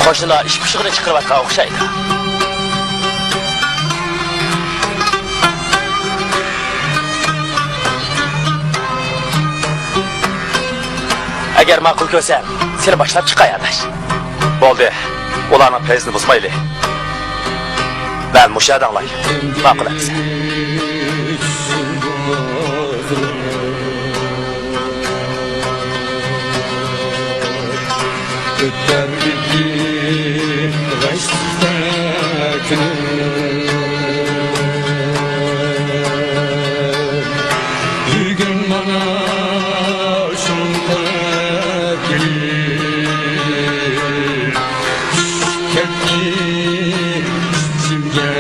Qo'shnilar ish pushig'ini chiqarayotgan o'xshaydi. Agar ma'qul ko'rsam, seni boshlab chiqay adash. Bo'ldi. Ularning feyzini buzmayli. Ben muşahedinlay. Ma'qul etsin. Öter bir gaştakını bir gün bana şunta gelir Kepki içimge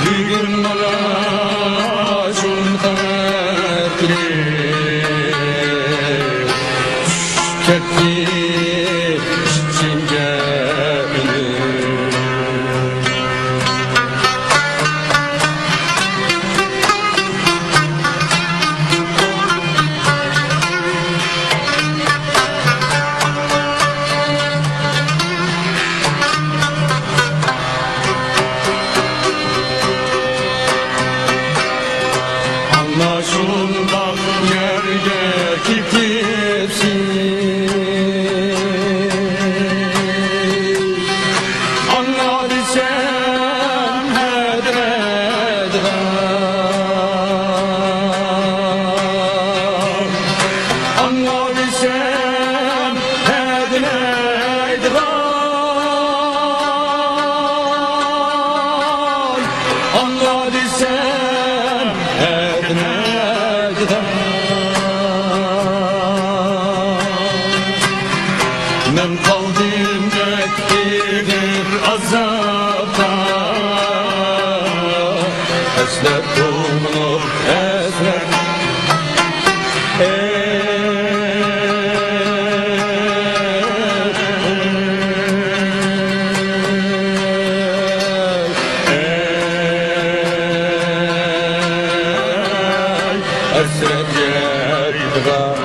bir gün bana şunta Kepki içimge Anla şundan yerge kitipsin Ben kaldım beklidir azapta Esler dolunur esler Esret yerdiğe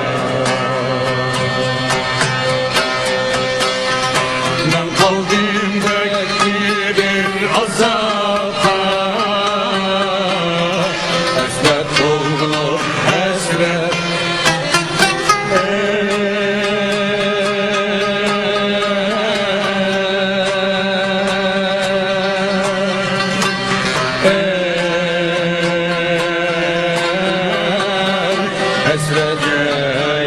Ben kaldım beklidir azapta Esret dolunur esret Esret yerdiğe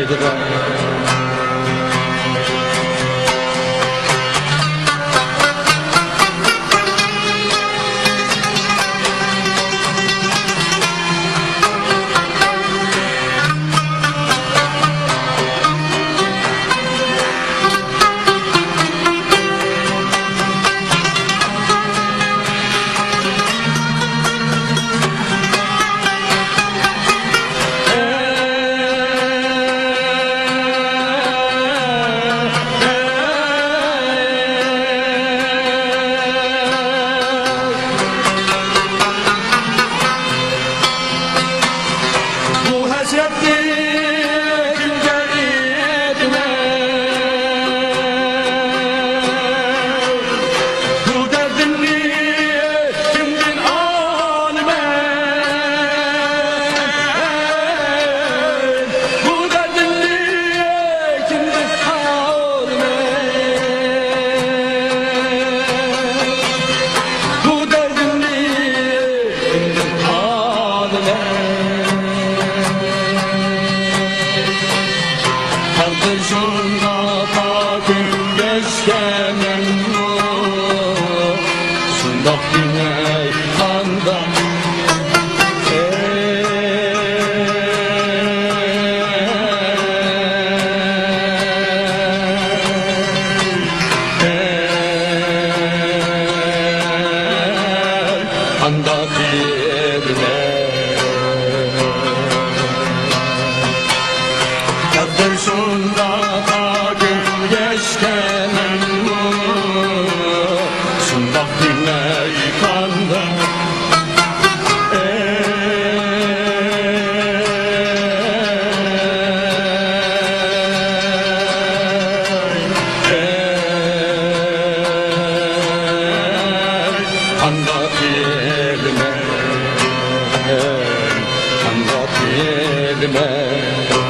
Şunda takım geçkenen o Şunda güney kandan Anda birine Şunda takım geçkenen o etme